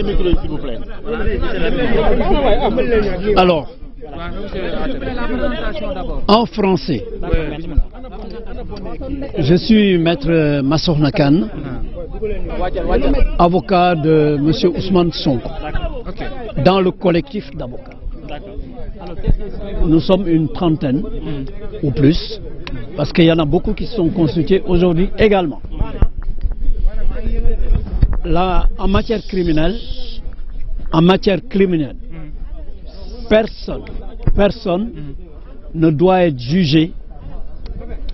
s'il vous plaît. Alors, en français, je suis maître Massokhna Kane, avocat de M. Ousmane Sonko, dans le collectif d'avocats. Nous sommes une trentaine ou plus, parce qu'il y en a beaucoup qui sont constitués aujourd'hui également. Là, en matière criminelle, personne ne doit être jugé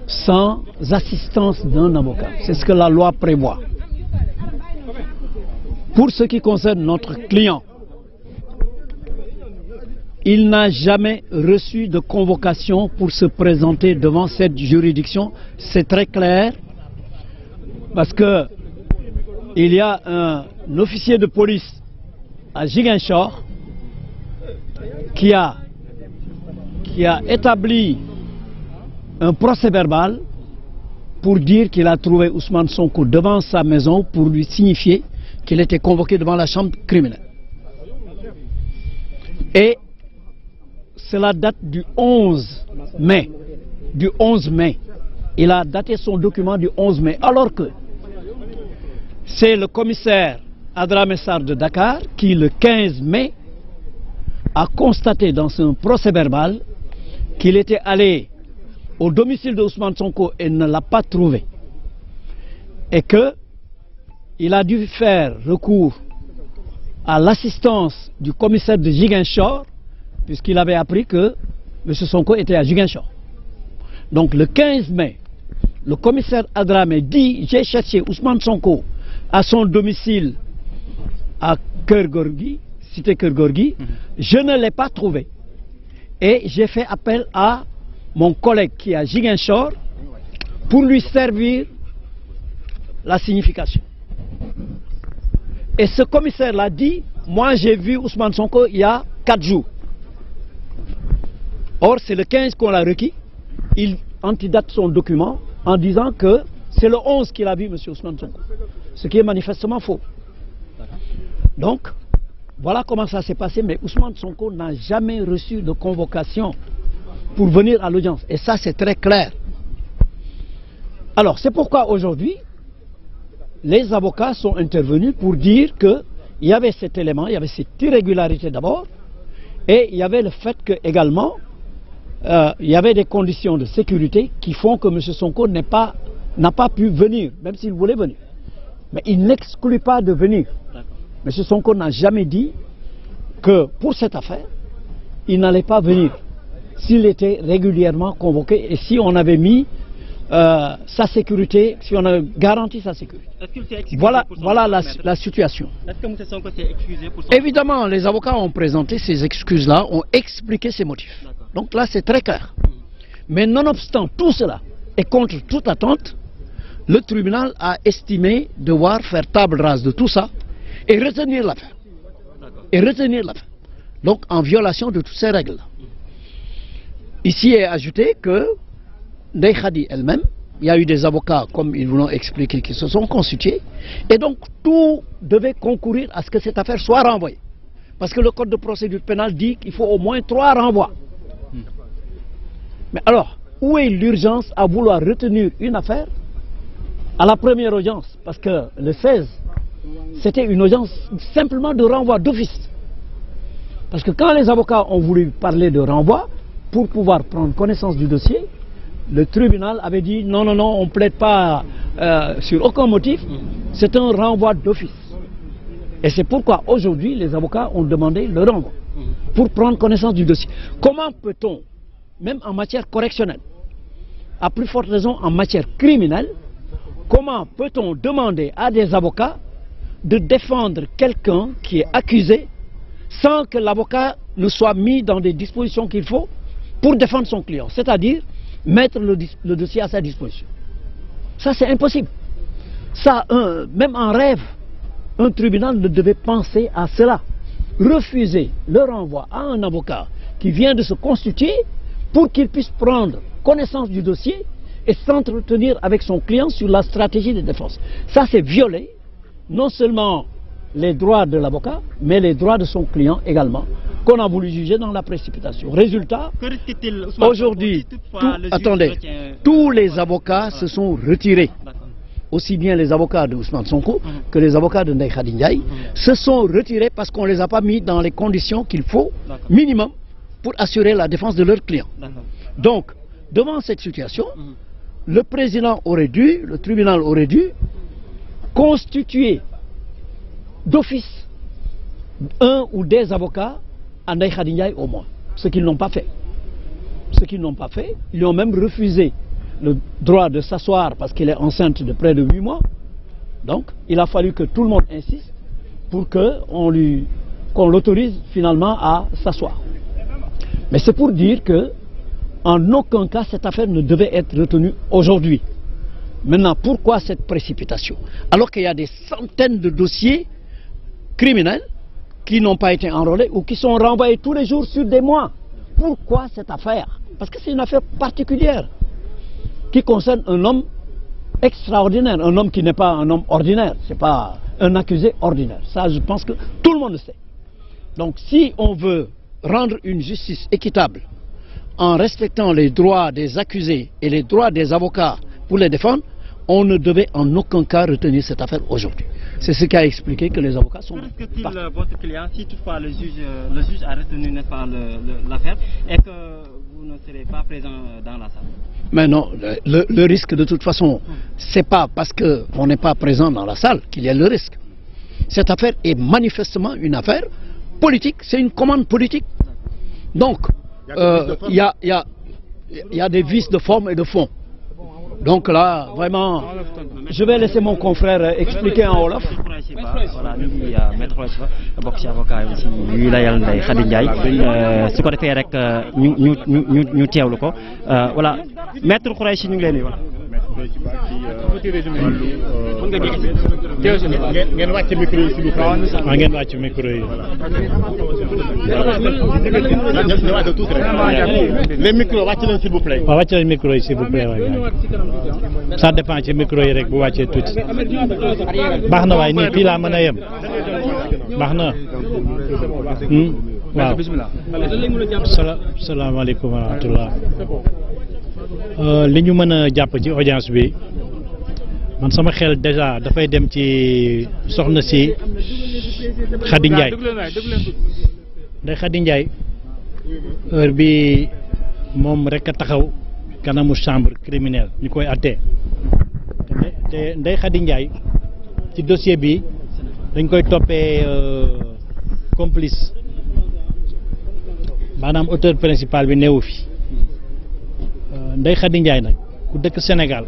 sans assistance d'un avocat. C'est ce que la loi prévoit. Pour ce qui concerne notre client, il n'a jamais reçu de convocation pour se présenter devant cette juridiction. C'est très clair, parce que il y a un officier de police à Ziguinchor qui a établi un procès-verbal pour dire qu'il a trouvé Ousmane Sonko devant sa maison pour lui signifier qu'il était convoqué devant la chambre criminelle. Et cela date du 11 mai. Du 11 mai. Il a daté son document du 11 mai. Alors que c'est le commissaire Adramé Sarr de Dakar qui, le 15 mai, a constaté dans son procès-verbal qu'il était allé au domicile de Ousmane Sonko et ne l'a pas trouvé. Et qu'il a dû faire recours à l'assistance du commissaire de Ziguinchor, puisqu'il avait appris que M. Sonko était à Ziguinchor. Donc le 15 mai, le commissaire Adramé dit: j'ai cherché Ousmane Sonko à son domicile à Keur-Gorgui, cité Keur-Gorgui, je ne l'ai pas trouvé. Et j'ai fait appel à mon collègue qui est à Ziguinchor pour lui servir la signification. Et ce commissaire l'a dit: moi j'ai vu Ousmane Sonko il y a 4 jours. Or c'est le 15 qu'on l'a requis. Il antidate son document en disant que c'est le 11 qu'il a vu M. Ousmane Sonko. Ce qui est manifestement faux. Donc, voilà comment ça s'est passé. Mais Ousmane Sonko n'a jamais reçu de convocation pour venir à l'audience. Et ça, c'est très clair. Alors, c'est pourquoi aujourd'hui, les avocats sont intervenus pour dire qu'il y avait cet élément, il y avait cette irrégularité d'abord, et il y avait le fait que également, il y avait des conditions de sécurité qui font que M. Sonko n'a pas pu venir, même s'il voulait venir. Mais il n'exclut pas de venir. M. Sonko n'a jamais dit que pour cette affaire, il n'allait pas venir s'il était régulièrement convoqué et si on avait mis sa sécurité, si on a garanti sa sécurité. Voilà la situation. Est-ce que M. Sonko s'est excusé pour son... Évidemment, les avocats ont présenté ces excuses-là, ont expliqué ces motifs. Donc là, c'est très clair. Mais nonobstant tout cela, et contre toute attente, le tribunal a estimé devoir faire table rase de tout ça et retenir l'affaire. Donc en violation de toutes ces règles. Ici est ajouté que Ndeye Khady elle-même, il y a eu des avocats, comme ils vous l'ont expliqué, qui se sont constitués, et donc tout devait concourir à ce que cette affaire soit renvoyée. Parce que le code de procédure pénale dit qu'il faut au moins 3 renvois. Mais alors, où est l'urgence à vouloir retenir une affaire à la première audience? Parce que le 16, c'était une audience simplement de renvoi d'office. Parce que quand les avocats ont voulu parler de renvoi, pour pouvoir prendre connaissance du dossier, le tribunal avait dit non, non, non, on ne plaide pas sur aucun motif, c'est un renvoi d'office. Et c'est pourquoi aujourd'hui les avocats ont demandé le renvoi, pour prendre connaissance du dossier. Comment peut-on, même en matière correctionnelle, à plus forte raison en matière criminelle, comment peut-on demander à des avocats de défendre quelqu'un qui est accusé sans que l'avocat ne soit mis dans des dispositions qu'il faut pour défendre son client, c'est-à-dire mettre le dossier à sa disposition? Ça, c'est impossible. Ça, même en rêve, un tribunal ne devait penser à cela. Refuser le renvoi à un avocat qui vient de se constituer pour qu'il puisse prendre connaissance du dossier et s'entretenir avec son client sur la stratégie de défense. Ça, c'est violer non seulement les droits de l'avocat, mais les droits de son client également, qu'on a voulu juger dans la précipitation. Résultat, aujourd'hui, tous les avocats se sont retirés. Aussi bien les avocats de Ousmane Sonko que les avocats de Ndeye Khady Ndiaye se sont retirés parce qu'on ne les a pas mis dans les conditions qu'il faut, minimum, pour assurer la défense de leurs clients. Donc, devant cette situation, le président aurait dû, le tribunal aurait dû constituer d'office un ou des avocats à Ndeye Khady Ndiaye au moins, ce qu'ils n'ont pas fait. Ce qu'ils n'ont pas fait, ils lui ont même refusé le droit de s'asseoir parce qu'elle est enceinte de près de 8 mois. Donc, il a fallu que tout le monde insiste pour qu'on l'autorise finalement à s'asseoir. Mais c'est pour dire que en aucun cas cette affaire ne devait être retenue aujourd'hui. Maintenant, pourquoi cette précipitation? Alors qu'il y a des centaines de dossiers criminels qui n'ont pas été enrôlés ou qui sont renvoyés tous les jours sur des mois. Pourquoi cette affaire? Parce que c'est une affaire particulière qui concerne un homme extraordinaire, un homme qui n'est pas un homme ordinaire, ce n'est pas un accusé ordinaire. Ça, je pense que tout le monde le sait. Donc, si on veut rendre une justice équitable en respectant les droits des accusés et les droits des avocats pour les défendre, on ne devait en aucun cas retenir cette affaire aujourd'hui. C'est ce qui a expliqué que les avocats sont partis. Votre client, si toutefois le juge a retenu l'affaire et que vous ne serez pas présent dans la salle? Mais non, le risque de toute façon, c'est pas parce qu'on n'est pas présent dans la salle qu'il y a le risque. Cette affaire est manifestement une affaire politique, c'est une commande politique. Donc, il y a des vices de forme et de fond. Donc là, vraiment, je vais laisser mon confrère expliquer en wolof. Voilà, ñu ngi maître bokk ci avocat yi ci yuy layal Ndeye Khady Ndiaye su ko defee rek ñu teewlu ko voilà maître Khoureychi ñu ngi leen di wax. ngeen wàcc micro yi s'il vous plaît. ngeen wàcc micro yi. les micros wàcc leen s'il vous plaît. waaw wàcc leen micro yi s'il vous plaît waay. ça dépend ci micro yi rek bu wàccee tuuti. baax na waaye nii fii laa mën a yem. baax na. waaw. salaamaaleykum wa rahmatullah. li ñu mën a jàpp ci audience bi man sama xel déjà dafay dem ci soxna si Khady Ndiaye. Ndeye Khady Ndiaye heure bi moom rek a taxaw kanamu chambre criminelle ñu koy àttee te Ndeye Khady Ndiaye ci dossier bi dañ koy toppee complice maanaam auteur principal bi neewu fi. Ndeye Khady Ndiaye nag ku dëkk Sénégal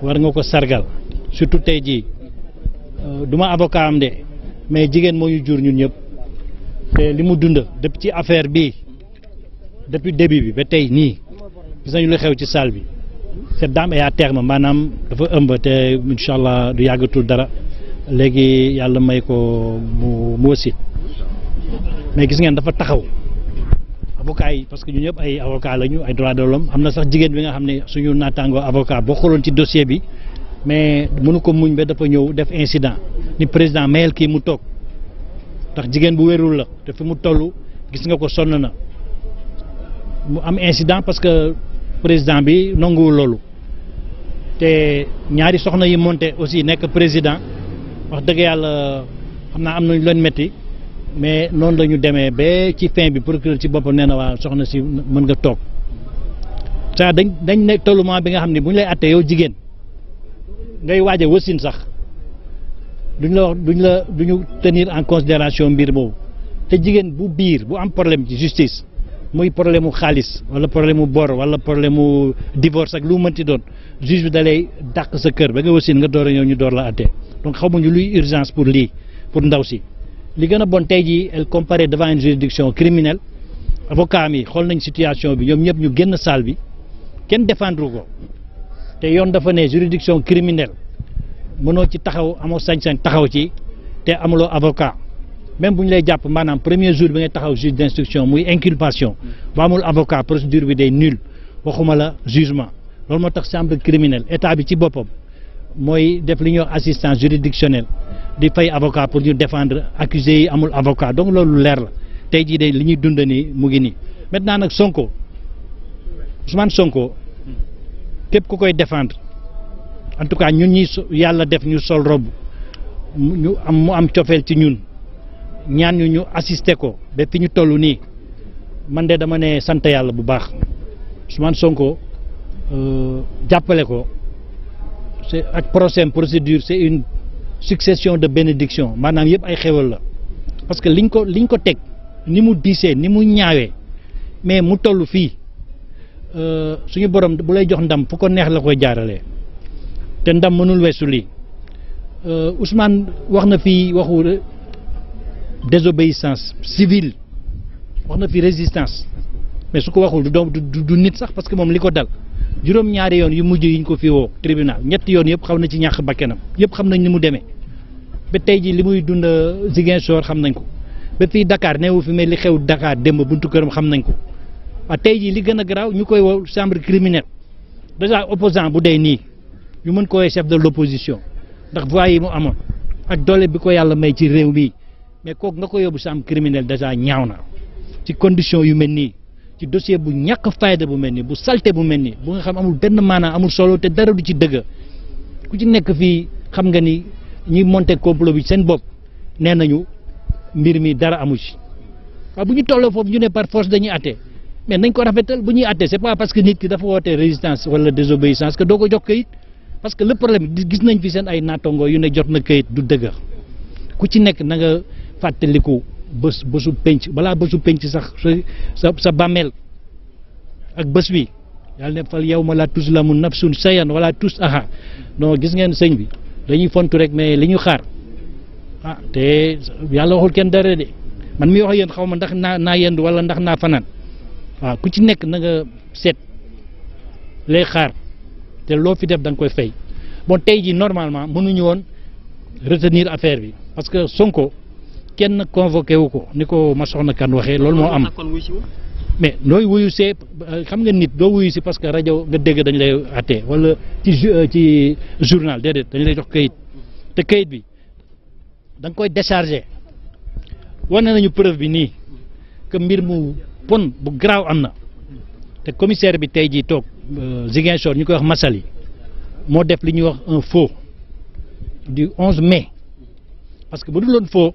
war nga ko sargal surtout tey jii du ma avocat am de mais jigéen moo ñu jur ñun ñëpp te li mu dund depuis ci affaire bi depuis début bi ba tey nii gis nañu lu xew ci salle bi cette dame est à terme maanaam dafa ëmb te incha allah du yàggatul dara léegi yàlla may ko mu wasit mais gis ngeen dafa taxaw. avocat yi parce que ñu ñëpp ay avocat lañu ay droits de l'homme am na sax jigéen bi nga xam ne suñu naataangoo avocat boo xooloon ci dossier bi mais mënu ko muñ ba dafa ñëw def incident ni président mayel kii mu toog ndax jigéen bu wérul la te fi mu toll gis nga ko sonn na mu am incident parce que président bi nanguwul loolu te ñaari soxna yi monté aussi nekk président wax dëgg yàlla xam naa am nañu leen métti. mais noonu la ñu demee ba ci fin bi procureur ci boppam nee na waa soxna si mën nga toog ça dañ ne tollument bi nga xam ne bu ñu lay attee yow jigéen ngay waaj a wasin sax duñu tenir en considération mbir boobu te jigéen bu biir bu am problème ci justice muy problème mu xaalis wala problème mu bor wala problème mu divorce ak lu mënti doon juge bi da lay dàq sa kër ba nga wasin nga door a ñëw ñu door la attee donc xamuñu luy urgence pour lii pour ndaw si. li gën a bon tey jii elle comparaît devant une juridiction criminelle avocat mi xool nañ situation bi ñoom ñëpp ñu génn salle bi kenn défendre ko te yoon dafa ne juridiction criminelle mënoo ci taxaw amoo sañ-sañ taxaw ci te amuloo avocat même bu ñu lay jàpp maanaam premier jour bi ngay taxaw juge d'instruction muy inculpation bu amul avocat procédure bi day nul waxuma la jugement loolu moo tax chambre criminelle état bi ci boppam mooy def li ñuy wax assistance juridictionnelle di fay avocat pour ñu défendre accusé yi amul avocat donc loolu leer la tey jii de li ñuy dund nii mu ngi nii maintenant nag Sonko Ousmane Sonko képp ku koy défendre en tout cas ñun ñi yàlla def ñu sol robe mu am cofeel ci ñun ñaan ñu assister ko ba fi ñu toll nii man de dama ne sant yàlla bu baax Ousmane Sonko jàppale ko c'est ak procédure c'est une succession de bénédiction maanaam yëpp ay xéwal la parce que liñ ko teg ni mu diisee ni mu ñaawee mais mu toll fii suñu borom bu lay jox ndam fu ko neex la koy jaaralee te ndam mënul weesu lii Ousmane wax na fi waxu désobéissance civile wax na fi résistance mais su ko waxul du nit sax parce que moom li ko dal juróom-ñaari yoon yu mujj yiñ ko fi woo tribunal ñetti yoon yëpp xaw na ci ñàkk bakkanam yëpp xam nañ ni mu demee ba tey ji li muy dund Ziguinchor xam nañ ko ba fii Dakar neewu fi mais li xew Dakar démb buntu këram xam nañ ko waaw tey ji li gën a garaaw ñu koy woo chambre criminelle déjà opposant bu dee nii ñu mën ko woowee chef de l'opposition ndax voix yi mu amoon ak doole bi ko yàlla may ci réew mi mais kooku nga ko yóbbu chambre criminelle déjà ñaaw na ci condition yu mel nii ci dossier bu ñàkk fayda bu mel nii bu salté bu mel nii bu nga xam amul benn maanaam amul solo te dara du ci dëgg ku ci nekk fii xam nga ni ñi monté complot bi seen bopp nee nañu mbir mi dara amu ci waaw bu ñu tolloo foofu ñu ne par force dañuy atte mais nañ ko rafetal bu ñuy atte c'est pas parce que nit ki dafa woote résistance wala désobéissance que doo ko jox kayit parce que le problème gis nañ fi seen ay naatongo yu ne jot na kayit du dëgg ku ci nekk na nga fàttaliku bésu penc balaa bésu penc sax sa bàmmeel ak bés bi yàlla ne fal yawma la tuzlamu nafsun shay'an wala tusaha non gis ngeen sëñ bi dañuy fontu rek mais li ñu xaar te yàlla waxul kenn dara de man mi wax yéen xaw ma ndax naa yendu wala ndax naa fanaan waaw ku ci nekk na nga seet lay xaar te loo fi def da nga koy fay bon tey ji normalement mënuñu woon retenir affaire bi parce que Sonko kenn convoqué wu ko ni ko ma soxna kan waxee loolu moo am mais looy wuyu see xam nga nit doo wuyu si parce que rajo nga dégg dañ lay attee wala ci journal déedéet dañ lay jox kayit te kayit bi da nga koy décharger wane nañu preuve bi nii que mbir mu pon bu garaaw am na te commissaire bi tey jii toog Ziguinchor ñu koy wax Massaly moo def li ñuy wax un faux du 11 mai parce que bu dul woon faux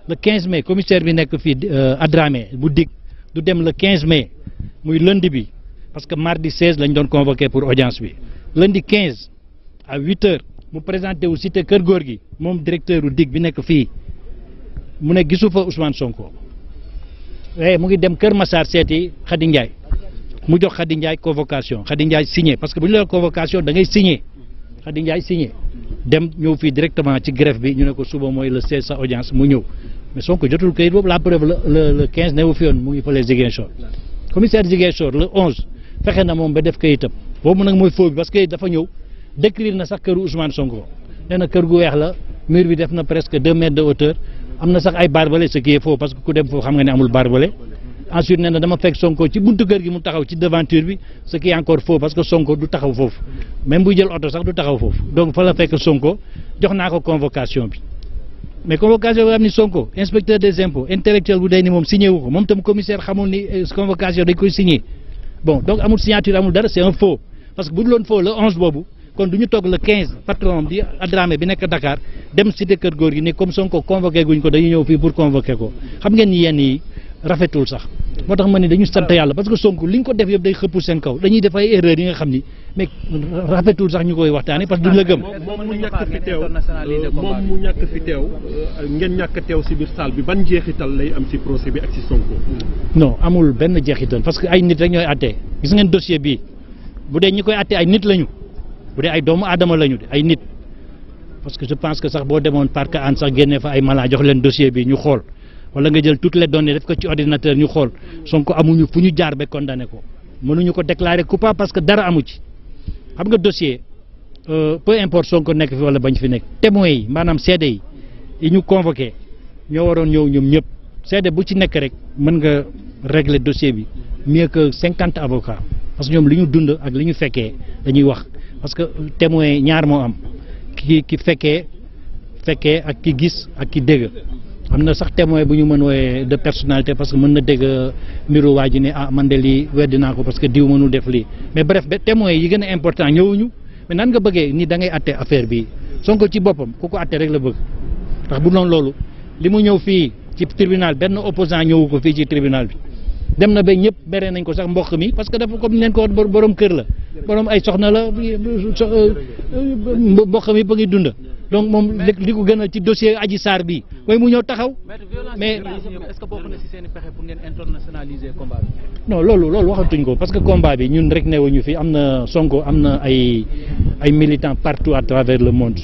le 15 mai commissaire bi nekk fii Adramé bu dig du dem le 15 mai muy lundi bi parce que mardi 16 lañ doon convoqué pour audience bi lundi 15 à 8 heures mu présenté wu cité Kër Góor gi moom directeur u dig bi nekk fii mu ne gisu fa Ousmane Sonko mu ngi dem Kër Massar seeti Khady Ndiaye mu jox Khady Ndiaye convocation Khady Ndiaye signé parce que bu ñu la convocation da ngay signé Khady Ndiaye signé dem ñëw fii directement ci greffe bi ñu ne ko suba mooy le 16 sa audience mu ñëw mais Sonko jotul kayit boobu la preuve le 15 ne wu fi yoon mu ngi fële Ziguinchor commissaire Ziguinchor le 11 fexe na moom ba def kayitam boobu nag mooy faux bi parce que dafa ñëw décrire na sax këru Ousmane Sonko nee na kër gu weex la mur bi def na presque 2 mètres de hauteur am na sax ay barbelé ce qui est faux parce que ku dem foofu xam nga ne amul barbelé ensuite nee na dama fekk Sonko ci buntu kër gi mu taxaw ci devanture bi ce qui est encore faux parce que Sonko du taxaw foofu même buy jël oto sax du taxaw foofu donc fa la fekk Sonko jox naa ko convocation bi mais convocation bi am ni Sonko inspecteur des impôts intellectuel bu day ni moom signé wu ko moom tam commissaire xamul ni convocation dañ koy signé bon donc amul signature amul dara c'est un faux parce que bu dul woon faux le 11 boobu kon du ñu toog le 15 patron di Adramé bi nekk Dakar dem cité Kër Góor gi ne comme Sonko convoqué guñ ko dañuy ñëw fii pour convoquer ko xam ngeen ni yenn yi rafetul sax moo tax ma ni dañu sant yàlla parce que Sonko li ñu ko def yëpp day xëpp seen kaw dañuy def ay erreurs yi nga xam ni mais rafetul sax ñu koy waxtaanee parce que duñ la gëm. moom mu ñàkk fi teew ngeen ñàkk teew si biir salle bi ban jeexital lay am si procès bi ak si Sonko. non amul benn jeexital parce que ay nit rek ñooy àtte gis ngeen dossier bii bu dee ñi koy àtte ay nit lañu bu dee ay doomu aadama lañu de ay nit parce que je pense que sax boo demoon parc an sax génnee fa ay malade jox leen dossier bi ñu xool. wala nga jël toutes les données def ko ci ordinateur ñu xool Sonko amuñu fu ñu jaar ba condamné ko mënuñu ko déclarer coupable parce que dara amu ci xam nga dossier peu importe Sonko nekk fi wala bañ fi nekk témoins yi maanaam seede yi ñu convoqué ñoo waroon ñëw ñoom ñëpp seede bu ci nekk rek mën nga régler dossier bi mieux que 50 avocats parce que ñoom li ñu dund ak li ñu fekkee dañuy wax parce que témoins ñaar moo am ki fekkee ak ki gis ak ki dégg am na sax témoin bu ñu mën wooye de personnalité parce que mën na dégg mbiru waa ji ne ah man de lii weddi naa ko parce que diw mënul def lii mais bref témoin yi gën a important ñëwuñu mais nan nga bëggee ni da ngay atte affaire bi Sonko ci boppam ku ko atte rek la bëgg ndax bu doon loolu li mu ñëw fii ci tribunal benn opposant ñëwu ko fii ci tribunal bi dem na ba ñëpp bere nañ ko sax mbokk mi parce que dafa comme leen ko borom kër la borom ay soxna la mbokk mi ba ngi dund donc moom li ko gën a ci dossier Adji Sarr bi mooy mu ñëw taxaw mais est-ce que bokk na ci seen pexe pour ngeen internationaliser combat bi. non loolu waxatuñ ko parce que combat bi ñun rek newuñu fi am na Sonko am na ay militants partout à travers le monde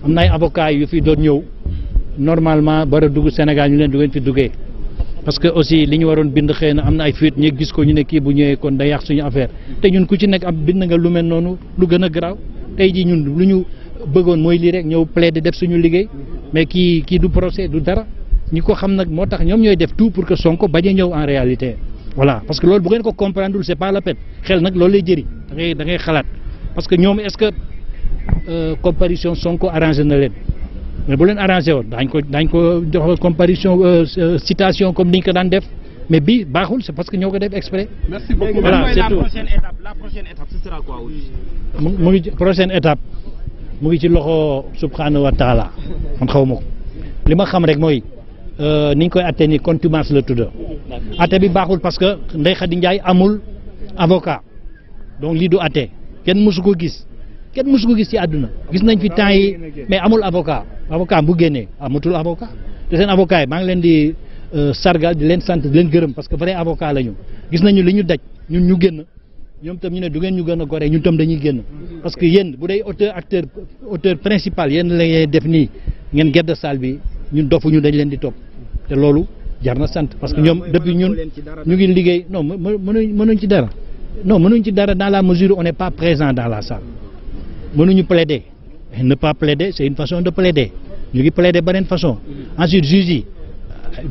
am na ay avocats yu fi doon ñëw normalement bara dugg Sénégal ñu leen du ngeen fi duggee parce que aussi li ñu waroon bind xëy na am na ay fuite ñu gis ko ñu ne kii bu ñëwee kon day yàq suñu affaire te ñun ku ci nekk am bind nga lu mel noonu lu gën a garaaw tey ji ñun lu ñu bëggoon mooy lii rek ñëw plaider def suñu liggéey mais kii du procès du dara ñi ko xam nag moo tax ñoom ñooy def tout pour que Sonko bañ a ñëw en réalité voilà parce que loolu bu ngeen ko comprendre c'est pas la peine xel nag loolu lay jëriñ da ngay xalaat parce que ñoom est-ce que comparution Sonko arrangé na leen mais bu leen arrangé woon daañ ko jox comparution citation comme ni ñu ko daan def mais bii baaxul c'est parce que ñoo ko def exprès. Merci beaucoup. Voilà, c'est tout. La prochaine étape ce sera quoi aujourd'hui? mu ngi prochaine étape mu ngi ci loxo subhanahu wa taala man xaw ma ko li ma xam rek mooy ni ñu koy atte ni contumace la tudd atte bi baaxul parce que Ndeye Khady Ndiaye amul avocat donc lii du atte kenn mësu ko gis ci àdduna gis nañ fi temps yi mais amul avocat bu génnee amatul avocat te seen avocat yi maa ngi leen di sargal di leen sant di leen gërëm parce que vrai avocat la ñu gis nañu li ñu daj ñun ñu génn ñoom tam ñu ne du ngeen ñu gën a gore ñun tam dañuy génn parce que yéen bu dee auteur principal yéen la ngeen def nii ngeen gedd salle bi ñun dofuñu dañ leen di topp te loolu jar na sant parce que ñoom depuis ñun ñu ngi liggéey non mënuñ ci dara non mënuñ ci dara dans la mesure où on n'est pas présent dans la salle mënuñu plaider ne pas plaider c'est une façon de plaider ñu ngi plaider beneen façon ensuite juge yi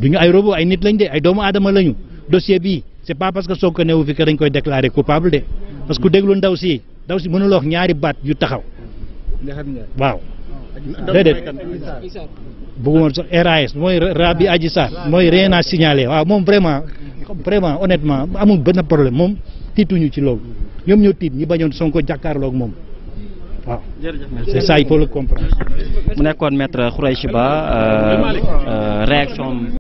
duñu ay robot ay nit lañ de ay doomu aadama lañu dossier bii c'est pas parce que Sonko newu fi que dañ koy déclarer coupable de parce que déglu ndaw si mënul wax ñaari baat yu taxaw waaw déedéet bëgguma sax RAS mooy Rabi Adji Sarr mooy rien à signaler waaw moom vraiment honnêtement amul benn problème moom tiituñu ci loolu ñoom ñoo tiit ñi bañoon Sonko jàkkaarloog moom waaw c'est ça il faut le comprendre. mu nekkoon maître Khoureychi Ba réaction